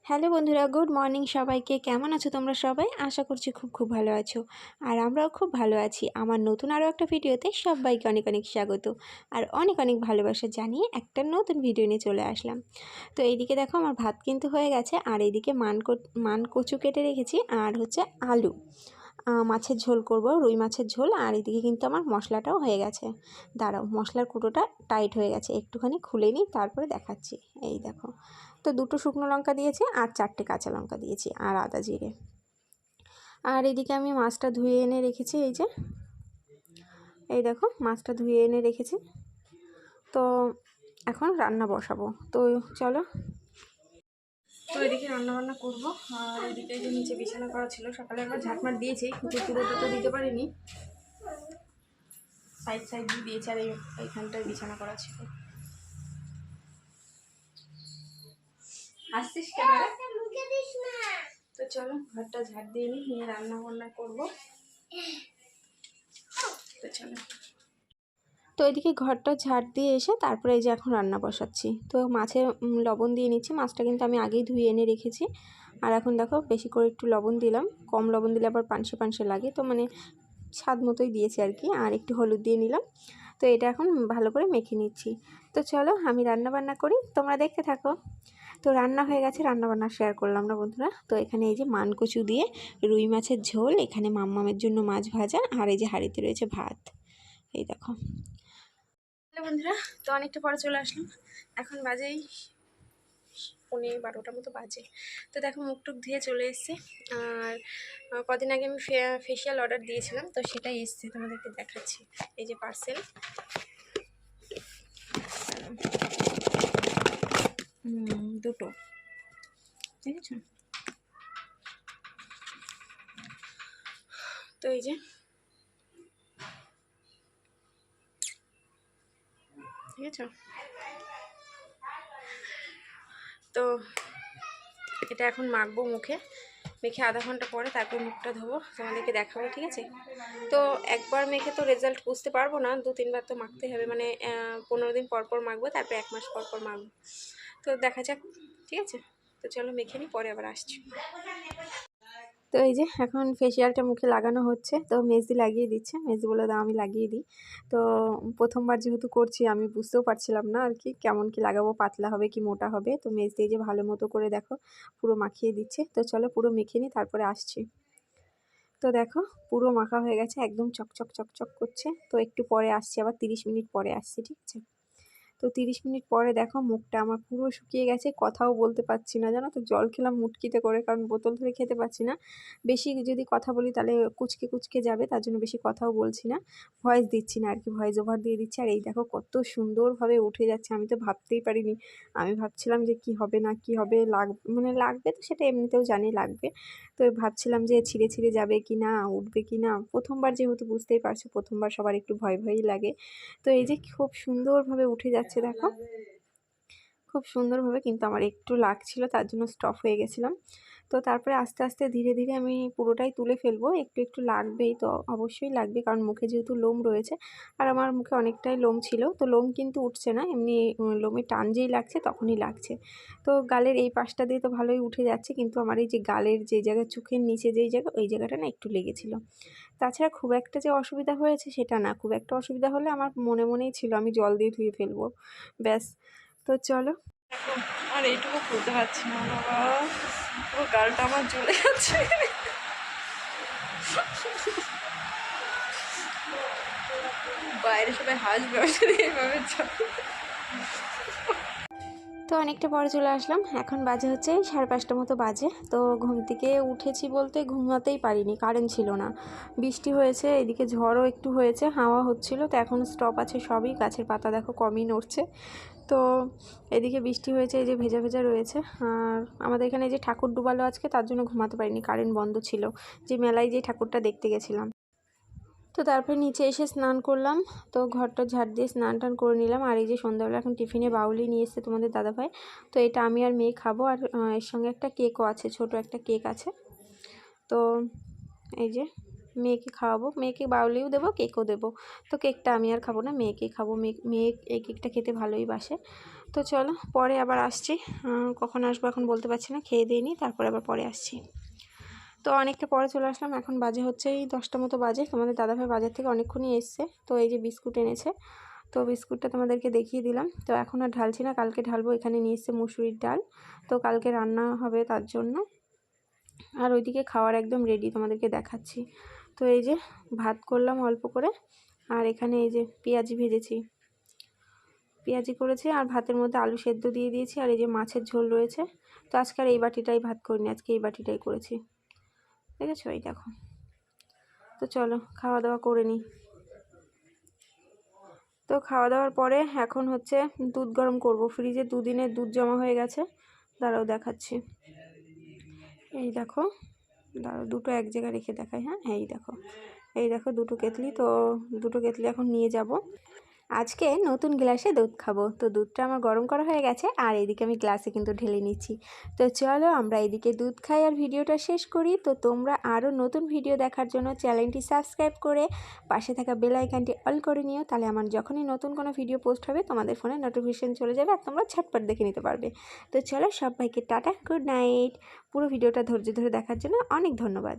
Hello বন্ধুরা, good morning সবাইকে। কেমন আছো তোমরা সবাই? আশা করছি খুব ভালো আছো। আর আমরাও খুব ভালো আছি। আমার নতুন আরও একটা ভিডিওতে সবাইকে অনেক অনেক স্বাগত আর অনেক অনেক ভালোবাসা জানিয়ে একটা নতুন ভিডিও নিয়ে চলে আসলাম। তো এইদিকে দেখো আমার ভাত কিন্তু হয়ে গেছে, আর এইদিকে মান কচু কেটে রেখেছি, আর হচ্ছে আলু মাছের ঝোল করব, রুই মাছের ঝোল। আর এদিকে কিন্তু আমার মশলাটাও হয়ে গেছে। দাঁড়াও, মশলার কুটোটা টাইট হয়ে গেছে, একটুখানি খুলে নিই তারপরে দেখাচ্ছি। এই দেখো, তো 2টো শুকনো লঙ্কা দিয়েছি আর 4টে কাঁচা লঙ্কা দিয়েছি আর আদা জিরে। আর এদিকে আমি মাছটা ধুয়ে এনে রেখেছি। এই দেখো মাছটা ধুয়ে এনে রেখেছি। তো এখন রান্না বসাবো, তো চলো। তো এদিকে রান্নাবান্না করবো। আর এদিকে যে নিচে বিছানা করা ছিল, সকালে একবার ঝাঁটমাট দিয়েছি, কিন্তু পুরোটা তো দিতে পারিনি, সাইড দিয়ে দিয়েছি। আর এইখানটায় বিছানা করা ছিল। আসছিস কেন? তো চলো ঘরটা ঝাড় দিয়ে নিয়ে রান্না বান্না করবো। তো চলো। তো এদিকে ঘরটা ঝাড় দিয়ে এসে তারপরে এই যে এখন রান্না বসাচ্ছি। তো মাছে লবণ দিয়ে নিচ্ছি। মাছটা কিন্তু আমি আগেই ধুয়ে এনে রেখেছি। আর এখন দেখো বেশি করে একটু লবণ দিলাম, কম লবণ দিলে আবার পানসে পানসে লাগে, তো মানে স্বাদ মতোই দিয়েছি আর কি। আর একটু হলুদ দিয়ে নিলাম। তো এটা এখন ভালো করে মেখে নিচ্ছি। তো চলো আমি রান্না বান্না করি, তোমরা দেখতে থাকো। তো রান্না হয়ে গেছে, রান্নাবান্না শেয়ার করলাম না বন্ধুরা। তো এখানে এই যে মানকচু দিয়ে রুই মাছের ঝোল, এখানে মাম্মামের জন্য মাছ ভাজা, আর এই যে হাঁড়িতে রয়েছে ভাত। এই দেখো। হ্যালো বন্ধুরা, তো অনেকটা পরে চলে আসলাম। এখন বাজেই 11:30 মতো বাজে। তো দেখো মুখ টুক ধুয়ে চলে এসেছি। আর কদিন আগে আমি ফেশিয়াল অর্ডার দিয়েছিলাম, তো সেটাই এসছে, তোমাদেরকে দেখাচ্ছি। এই যে পার্সেল, দুটো, ঠিক আছে। তো এই যে, ঠিক আছে। তো এটা এখন মাখবো মুখে, মেখে আধা ঘন্টা পরে তারপর মুখটা ধোবো, তোমাদেরকে দেখাবো, ঠিক আছে। তো একবার মেখে তো রেজাল্ট বুঝতে পারবো না, 2-3 বার তো মাখতে হবে, মানে 15 দিন পর পর মাখবো, তারপর 1 মাস পর পর মাখবো। তো দেখা যাক, ঠিক আছে। তো চলো মেখে নিই, পরে আবার আসছি। তো এই যে এখন ফেসিয়ালটা মুখে লাগানো হচ্ছে। তো মেজদি লাগিয়ে দিচ্ছে, মেজদি বলে দাও আমি লাগিয়ে দিই। তো প্রথমবার যেহেতু করছি আমি বুঝতেও পারছিলাম না আর কি কেমন কি লাগাবো, পাতলা হবে কি মোটা হবে। তো মেজদি যে ভালো মতো করে দেখো পুরো মাখিয়ে দিচ্ছে। তো চলো পুরো মেখে নিই তারপরে আসছি। তো দেখো পুরো মাখা হয়ে গেছে, একদম চকচক চকচক করছে। তো একটু পরে আসছি, আবার 30 মিনিট পরে আসছি, ঠিক আছে। তো 30 মিনিট পরে দেখো মুখটা আমার পুরো শুকিয়ে গেছে, কথাও বলতে পারছি না, জানো তো। জল খেলাম মুটকিতে করে, কারণ বোতল ধরে খেতে পারছি না। বেশি যদি কথা বলি তাহলে কুচকে কুচকে যাবে, তার জন্য বেশি কথাও বলছি না, ভয়েস দিচ্ছি না আর কি, ভয়েস ওভার দিয়ে দিচ্ছি। আর এই দেখো কত সুন্দরভাবে উঠে যাচ্ছে, আমি তো ভাবতেই পারিনি। আমি ভাবছিলাম যে কি হবে না কি হবে, মানে লাগবে তো সেটা এমনিতেও জানি লাগবে। তো ভাবছিলাম যে ছিঁড়ে ছিঁড়ে যাবে কি না, উঠবে কি না। প্রথমবার যেহেতু বুঝতেই পারছো, প্রথমবার সবার একটু ভয় ভয়ই লাগে। তো এই যে খুব সুন্দরভাবে উঠে যাচ্ছে দেখো, খুব সুন্দরভাবে। কিন্তু আমার একটু লাগছিল, তার জন্য স্টপ হয়ে গেছিলাম। তো তারপরে আস্তে আস্তে ধীরে ধীরে আমি পুরোটাই তুলে ফেলবো। একটু একটু লাগবেই, তো অবশ্যই লাগবে, কারণ মুখে যেহেতু লোম রয়েছে। আর আমার মুখে অনেকটাই লোম ছিল, তো লোম কিন্তু উঠছে না, এমনি লোমে টান যেই লাগছে তখনই লাগছে। তো গালের এই পাশটা দিয়ে তো ভালোই উঠে যাচ্ছে, কিন্তু আমার এই যে গালের যে জায়গা, চোখের নিচে যেই জায়গা, ওই জায়গাটা না একটু লেগেছিল। তাছাড়া খুব একটা যে অসুবিধা হয়েছে সেটা না, খুব একটা অসুবিধা হলে আমার মনেই ছিল আমি জল দিয়ে ধুয়ে ফেলবো, ব্যাস। তো চলো। আর এইটুকু খুলতে পারছি না বাবা, পুরো গালটা আমার জ্বলে যাচ্ছে। বাইরে সবাই হাসবে এইভাবে। তো অনেকটা পরে চলে আসলাম, এখন বাজে হচ্ছে 5:30 মতো বাজে। তো ঘুম থেকে উঠেছি বলতে ঘুমাতেই পারিনি, কারেন্ট ছিল না, বৃষ্টি হয়েছে, এদিকে ঝড়ও একটু হয়েছে, হাওয়া হচ্ছিল। তো এখন স্টপ আছে সবই, গাছের পাতা দেখো কমই নড়ছে। তো এদিকে বৃষ্টি হয়েছে, এই যে ভেজা ভেজা রয়েছে। আর আমাদের এখানে যে ঠাকুর ডুবালো আজকে, তার জন্য ঘুমাতে পারিনি, কারেন্ট বন্ধ ছিল, যে মেলায় যে ঠাকুরটা দেখতে গেছিলাম। তো তারপরে নিচে এসে স্নান করলাম। তো ঘরটা ঝাড় দিয়ে স্নান টান করে নিলাম। আর এই যে সন্ধ্যাবেলা এখন টিফিনে বাউলি নিয়ে এসছে তোমাদের দাদাভাই। তো এটা আমি আর মেয়ে খাবো, আর এর সঙ্গে একটা কেকও আছে, ছোট একটা কেক আছে। তো এই যে মেয়েকে খাওয়াবো, মেয়েকে বাউলিও দেবো, কেকও দেবো। তো কেকটা আমি আর খাবো না, মেয়েকেই খাবো। মেয়ে এই কেকটা খেতে ভালোই বাসে। তো চলো পরে আবার আসছি, কখন আসবো এখন বলতে পারছি না, খেয়ে দিয়ে নিই তারপরে আবার পরে আসছি। তো অনেকটা পরে চলে আসলাম, এখন বাজে হচ্ছে এই 10টা মতো বাজে। তোমাদের দাদাভাই বাজার থেকে অনেকক্ষণই এসছে। তো এই যে বিস্কুট এনেছে, তো বিস্কুটটা তোমাদেরকে দেখিয়ে দিলাম। তো এখন আর ঢালছি না, কালকে ঢালবো। এখানে নিয়ে এসছে মুসুরির ডাল, তো কালকে রান্না হবে তার জন্য। আর ওইদিকে খাওয়ার একদম রেডি, তোমাদেরকে দেখাচ্ছি। তো এই যে ভাত করলাম অল্প করে, আর এখানে এই যে পেঁয়াজি ভেজেছি, পেঁয়াজি করেছি, আর ভাতের মধ্যে আলু সেদ্ধ দিয়ে দিয়েছি, আর এই যে মাছের ঝোল রয়েছে। তো আজকে আর এই বাটিটাই ভাত করিনি, আজকে এই বাটিটাই করেছি, দেখেছো? এই দেখো। তো চলো খাওয়া দাওয়া করে নিই। তো খাওয়া দাওয়ার পরে এখন হচ্ছে দুধ গরম করব। ফ্রিজে দুদিনের দুধ জমা হয়ে গেছে, দাঁড়াও দেখাচ্ছি। এই দেখো, দাঁড়াও দুটো এক জায়গায় রেখে দেখাই। হ্যাঁ, এই দেখো, এই দেখো দুটো কেতলি। তো দুটো কেতলি এখন নিয়ে যাব। আজকে নতুন গ্লাসে দুধ খাবো। তো দুধটা আমার গরম করা হয়ে গেছে, আর এইদিকে আমি গ্লাসে কিন্তু ঢেলে নিচ্ছি। তো চলো আমরা এদিকে দুধ খাই আর ভিডিওটা শেষ করি। তো তোমরা আরও নতুন ভিডিও দেখার জন্য চ্যানেলটি সাবস্ক্রাইব করে পাশে থাকা বেল আইকনটি অল করে নিও, তাহলে আমার যখনই নতুন কোনো ভিডিও পোস্ট হবে তোমাদের ফোনে নোটিফিকেশন চলে যাবে আর তোমরা ঝটপট দেখে নিতে পারবে। তো চলো সবাইকে টাটা, গুড নাইট। পুরো ভিডিওটা ধৈর্য ধরে দেখার জন্য অনেক ধন্যবাদ।